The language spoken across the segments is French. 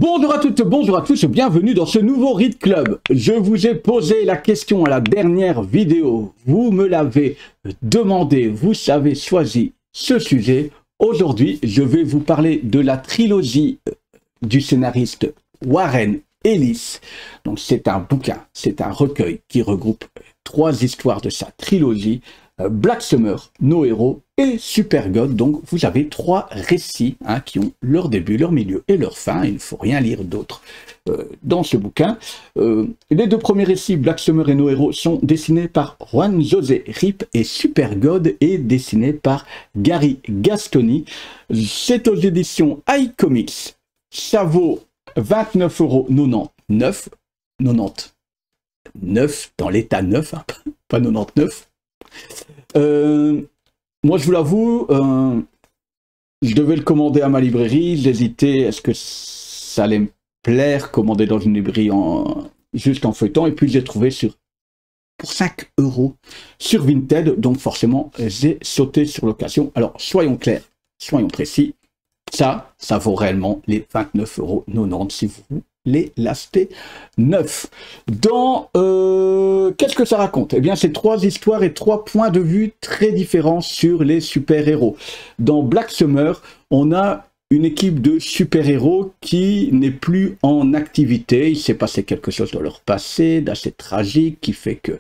Bonjour à toutes, bonjour à tous, bienvenue dans ce nouveau Read Club. Je vous ai posé la question à la dernière vidéo, vous me l'avez demandé, vous avez choisi ce sujet. Aujourd'hui, je vais vous parler de la trilogie du scénariste Warren Ellis. Donc c'est un bouquin, c'est un recueil qui regroupe 3 histoires de sa trilogie, Black Summer, Nos Héros et Supergod. Donc vous avez 3 récits qui ont leur début, leur milieu et leur fin. Il ne faut rien lire d'autre dans ce bouquin. Les 2 premiers récits, Black Summer et Nos Héros, sont dessinés par Juan José Rip et Supergod est dessiné par Gary Gastoni. C'est aux éditions iComics. Ça vaut 29,99 €. 9 dans l'état 9, pas 99. Moi je vous l'avoue, je devais le commander à ma librairie, j'hésitais, est-ce que ça allait me plaire, commander dans une librairie juste en feuilletant, et puis j'ai trouvé pour 5 € sur Vinted, donc forcément j'ai sauté sur l'occasion. Alors soyons clairs, soyons précis, ça vaut réellement les 29,90 € si vous l'acheter neuf. Qu'est-ce que ça raconte? Eh bien, c'est 3 histoires et 3 points de vue très différents sur les super-héros. Dans Black Summer, on a une équipe de super-héros qui n'est plus en activité. Il s'est passé quelque chose dans leur passé d'assez tragique qui fait que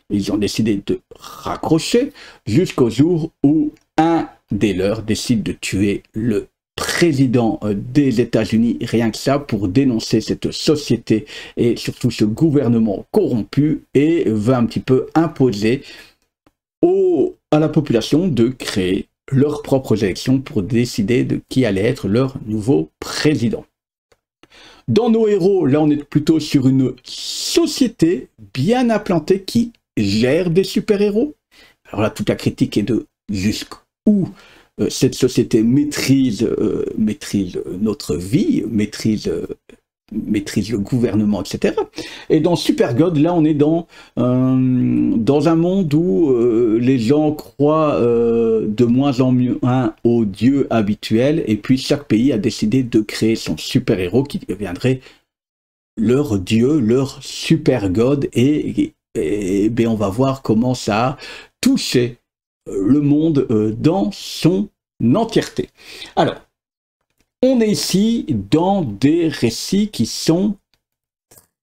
ils ont décidé de raccrocher jusqu'au jour où un des leurs décide de tuer le président des États-Unis, rien que ça, pour dénoncer cette société et surtout ce gouvernement corrompu, et veut un petit peu imposer à la population de créer leurs propres élections pour décider de qui allait être leur nouveau président. Dans Nos Héros, là on est plutôt sur une société bien implantée qui gère des super-héros. Alors là toute la critique est de jusqu'où cette société maîtrise notre vie, maîtrise le gouvernement, etc. Et dans Supergod, là, on est dans un monde où les gens croient de moins en moins aux dieux habituels, et puis chaque pays a décidé de créer son super-héros qui deviendrait leur dieu, leur Supergod, et ben, on va voir comment ça a touché le monde dans son entièreté. Alors, on est ici dans des récits qui sont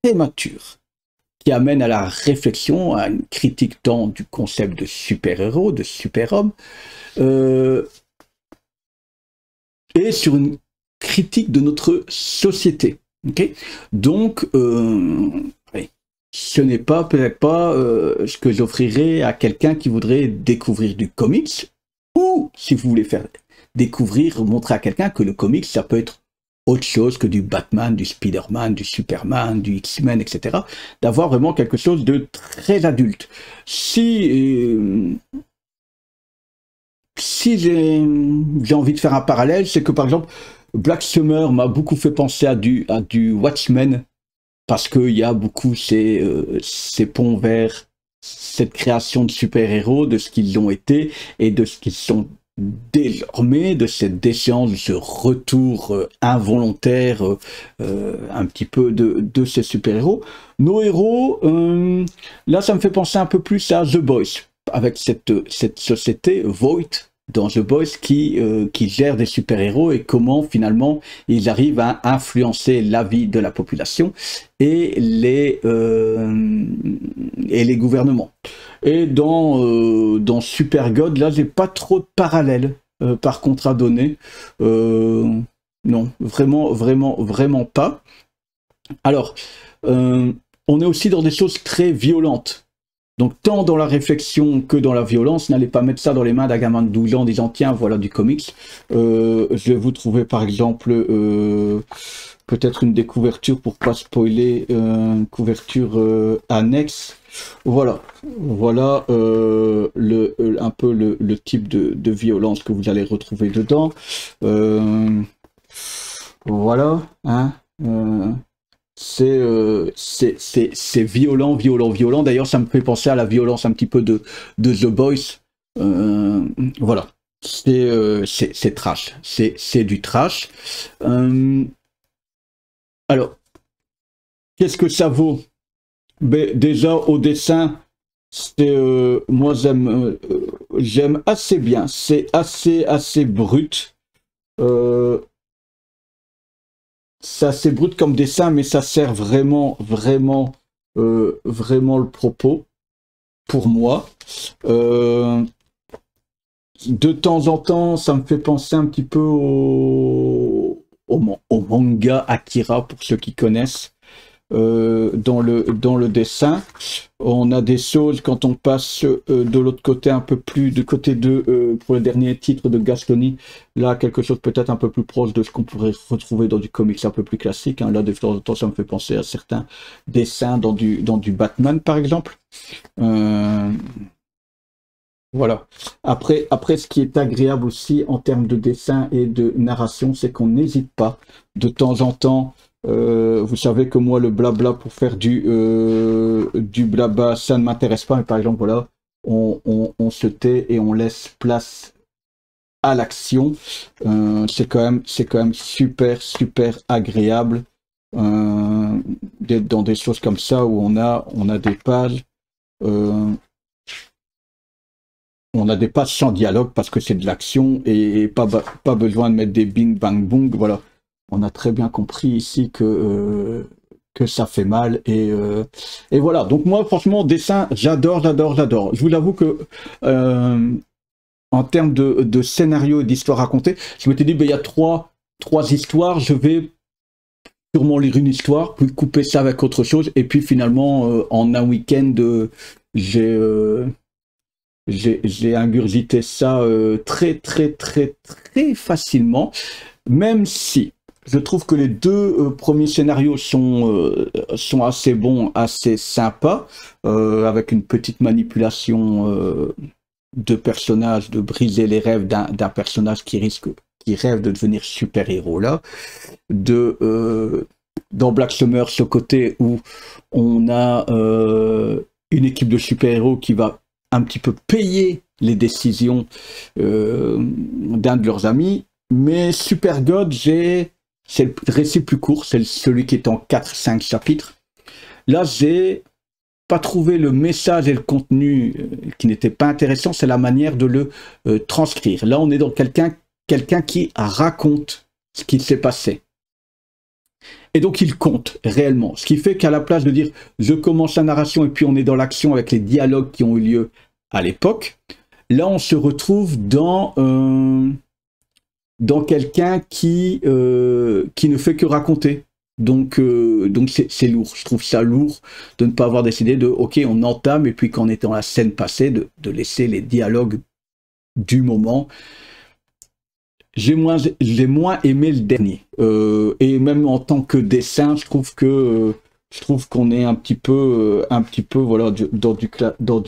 très matures, qui amènent à la réflexion, à une critique tant du concept de super-héros, de super-homme, et sur une critique de notre société. Okay. Donc, ce n'est peut-être pas ce que j'offrirai à quelqu'un qui voudrait découvrir du comics, ou si vous voulez faire découvrir, montrer à quelqu'un que le comics, ça peut être autre chose que du Batman, du Spider-Man, du Superman, du X-Men, etc. D'avoir vraiment quelque chose de très adulte. Si j'ai envie de faire un parallèle, c'est que par exemple, Black Summer m'a beaucoup fait penser à du Watchmen, parce qu'il y a beaucoup ces ponts vers cette création de super-héros, de ce qu'ils ont été et de ce qu'ils sont désormais, de cette déchéance, de ce retour involontaire un petit peu de ces super-héros. Nos héros, là ça me fait penser un peu plus à The Boys, avec cette société Voight dans The Boys qui gère des super-héros et comment finalement ils arrivent à influencer la vie de la population et les gouvernements. Et dans Supergod, là j'ai pas trop de parallèles par contre à donner. Non, vraiment pas. Alors, on est aussi dans des choses très violentes. Donc tant dans la réflexion que dans la violence, n'allez pas mettre ça dans les mains d'un gamin de 12 ans en disant tiens voilà du comics. Je vais vous trouver par exemple peut-être une des couvertures pour pas spoiler, une couverture annexe. Voilà un peu le type de violence que vous allez retrouver dedans. Voilà, hein. C'est violent. D'ailleurs, ça me fait penser à la violence un petit peu de The Boys. Voilà, c'est trash. C'est du trash. Alors, qu'est-ce que ça vaut? Ben, déjà, au dessin, moi j'aime assez bien. C'est assez brut. C'est assez brut comme dessin, mais ça sert vraiment le propos pour moi. De temps en temps, ça me fait penser un petit peu au manga Akira, pour ceux qui connaissent. Dans le dessin, on a des choses quand on passe de l'autre côté, un peu plus du côté de pour le dernier titre de Gastoni, là quelque chose peut-être un peu plus proche de ce qu'on pourrait retrouver dans du comics un peu plus classique, hein. Là de temps en temps ça me fait penser à certains dessins dans du Batman par exemple. Voilà. Après, ce qui est agréable aussi en termes de dessin et de narration, c'est qu'on n'hésite pas de temps en temps. Vous savez que moi, le blabla pour faire du blabla, ça ne m'intéresse pas. Mais par exemple, voilà, on se tait et on laisse place à l'action. C'est quand même super agréable d'être dans des choses comme ça où on a des pages. On a des pages sans dialogue parce que c'est de l'action et pas besoin de mettre des bing bang boom. Voilà, on a très bien compris ici que ça fait mal et voilà. Donc moi franchement dessin, j'adore. Je vous avoue que en termes de scénario et d'histoire racontée, je m'étais dit ben, il y a trois histoires, je vais sûrement lire une histoire, puis couper ça avec autre chose et puis finalement en un week-end j'ai ingurgité ça très facilement, même si je trouve que les deux premiers scénarios sont assez bons, assez sympas, avec une petite manipulation de personnages, de briser les rêves d'un personnage qui rêve de devenir super-héros là, dans Black Summer, ce côté où on a une équipe de super-héros qui va un petit peu payer les décisions d'un de leurs amis, mais Super God, c'est le récit plus court, c'est celui qui est en 4-5 chapitres. Là, j'ai pas trouvé le message et le contenu qui n'était pas intéressant, c'est la manière de le transcrire. Là, on est dans quelqu'un qui raconte ce qui s'est passé. Et donc il compte réellement, ce qui fait qu'à la place de dire je commence la narration et puis on est dans l'action avec les dialogues qui ont eu lieu à l'époque, là on se retrouve dans quelqu'un qui ne fait que raconter. Donc c'est lourd, je trouve ça lourd de ne pas avoir décidé de ok on entame et puis quand on est dans la scène passée de laisser les dialogues du moment. J'ai moins aimé le dernier. Et même en tant que dessin, je trouve qu'on est un petit peu voilà dans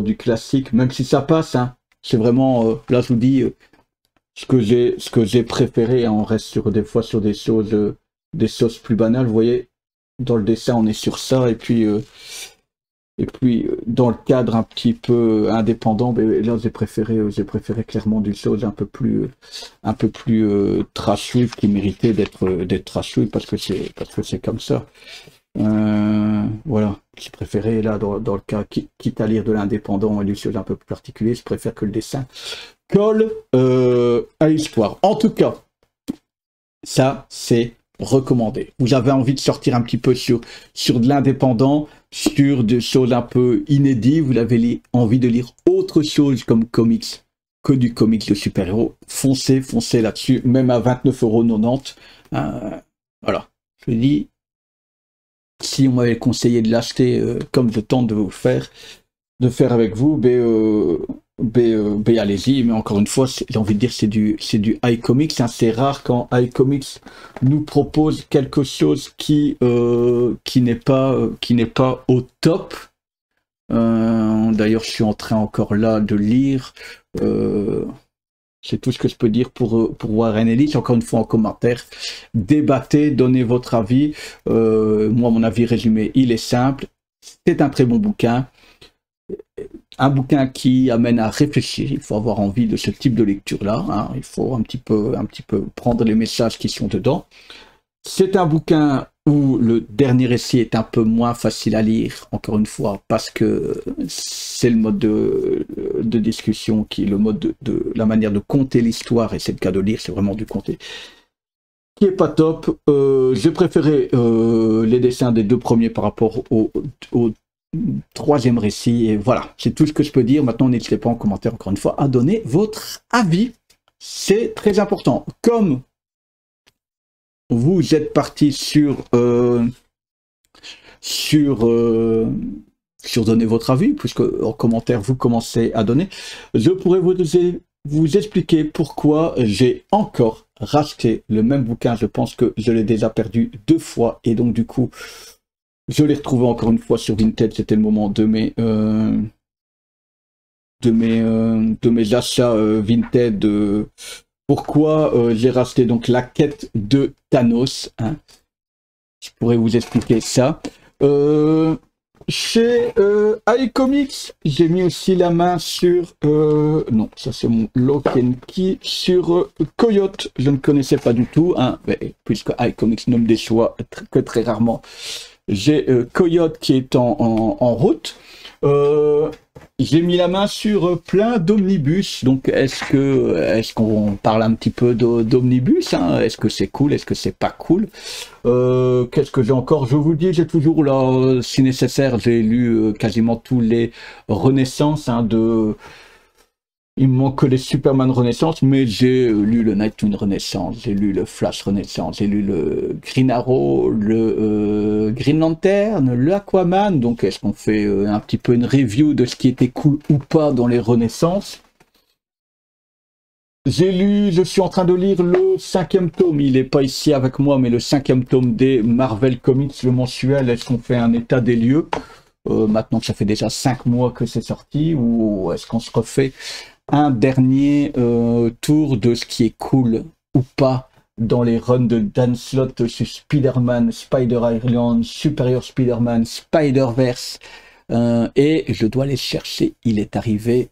du classique, même si ça passe. Hein. C'est vraiment là je vous dis ce que j'ai préféré. Hein. On reste des fois sur des choses plus banales. Vous voyez, dans le dessin on est sur ça et puis dans le cadre un petit peu indépendant, ben, là j'ai préféré clairement des choses un peu plus trashouille qui méritait d'être trashouille parce que c'est comme ça. Voilà, j'ai préféré là dans le cas quitte à lire de l'indépendant et des choses un peu plus particulières, je préfère que le dessin colle à l'histoire. En tout cas, ça c'est recommandé. Vous avez envie de sortir un petit peu sur de l'indépendant, sur des choses un peu inédites, vous avez envie de lire autre chose comme comics que du comics de super-héros, foncez là-dessus, même à 29,90 €. Voilà, je dis, si on m'avait conseillé de l'acheter comme je tente de vous faire avec vous, allez-y, mais encore une fois, j'ai envie de dire c'est du iComics, hein. C'est rare quand iComics nous propose quelque chose qui n'est pas au top. D'ailleurs, je suis en train encore là de lire. C'est tout ce que je peux dire pour Warren Ellis. Encore une fois en commentaire, débattez, donnez votre avis. Moi, mon avis résumé, il est simple. C'est un très bon bouquin. Un bouquin qui amène à réfléchir. Il faut avoir envie de ce type de lecture-là. Hein. Il faut un petit peu prendre les messages qui sont dedans. C'est un bouquin où le dernier récit est un peu moins facile à lire, encore une fois, parce que c'est le mode de discussion qui est le mode de la manière de conter l'histoire, et c'est le cas de lire, c'est vraiment du conter, qui est pas top. J'ai préféré les dessins des deux premiers par rapport au troisième récit, et voilà, c'est tout ce que je peux dire. Maintenant, n'hésitez pas en commentaire, encore une fois, à donner votre avis. C'est très important. Comme vous êtes parti sur donner votre avis, puisque en commentaire vous commencez à donner, je pourrais vous expliquer pourquoi j'ai encore racheté le même bouquin. Je pense que je l'ai déjà perdu 2 fois, et donc du coup je l'ai retrouvé encore une fois sur Vinted. C'était le moment de mes achats Vinted. Pourquoi j'ai racheté donc la quête de Thanos, hein. Je pourrais vous expliquer ça. Chez iComics, j'ai mis aussi la main sur... non, ça c'est mon Lock and Key. Sur Coyote, je ne connaissais pas du tout, hein, mais puisque iComics ne me déçoit que très rarement. J'ai Coyote qui est en route. J'ai mis la main sur plein d'omnibus. Donc est-ce qu'on parle un petit peu d'omnibus, hein? Est-ce que c'est cool, est-ce que c'est pas cool? Qu'est-ce que j'ai encore? Je vous dis, j'ai toujours là, si nécessaire, j'ai lu quasiment tous les Renaissances, hein, il me manque que les Superman Renaissance, mais j'ai lu le Nightwing Renaissance, j'ai lu le Flash Renaissance, j'ai lu le Green Arrow, le Green Lantern, le Aquaman. Donc est-ce qu'on fait un petit peu une review de ce qui était cool ou pas dans les Renaissances? Je suis en train de lire le 5e tome, il n'est pas ici avec moi, mais le 5e tome des Marvel Comics, le mensuel. Est-ce qu'on fait un état des lieux maintenant que ça fait déjà 5 mois que c'est sorti, ou est-ce qu'on se refait un dernier tour de ce qui est cool ou pas dans les runs de Dan Slott sur Spider-Man, Spider-Island, Superior Spider-Man, Spider-Verse, et je dois les chercher. Il est arrivé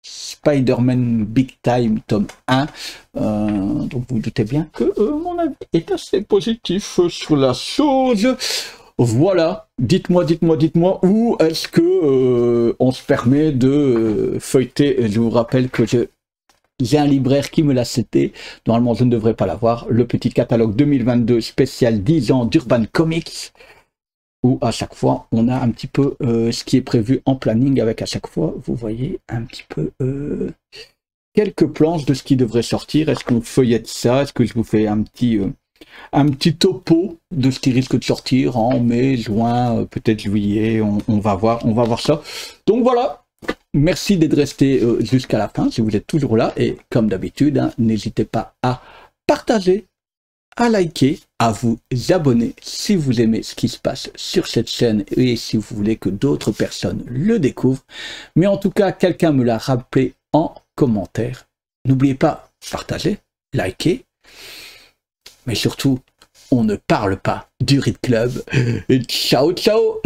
Spider-Man Big Time tome 1, donc vous doutez bien que mon avis est assez positif sur la chose. Voilà, dites-moi, où est-ce que on se permet de feuilleter? Je vous rappelle que j'ai un libraire qui me l'a cité, normalement je ne devrais pas l'avoir, le petit catalogue 2022 spécial 10 ans d'Urban Comics, où à chaque fois on a un petit peu ce qui est prévu en planning, avec à chaque fois, vous voyez, un petit peu quelques planches de ce qui devrait sortir. Est-ce qu'on feuillette ça? Est-ce que je vous fais un petit topo de ce qui risque de sortir en mai, juin, peut-être juillet? On va voir ça. Donc voilà, merci d'être resté jusqu'à la fin si vous êtes toujours là, et comme d'habitude, hein, n'hésitez pas à partager, à liker, à vous abonner si vous aimez ce qui se passe sur cette chaîne et si vous voulez que d'autres personnes le découvrent. Mais en tout cas, quelqu'un me l'a rappelé en commentaire. N'oubliez pas, partager, liker, mais surtout, on ne parle pas du Read Club. Ciao, ciao!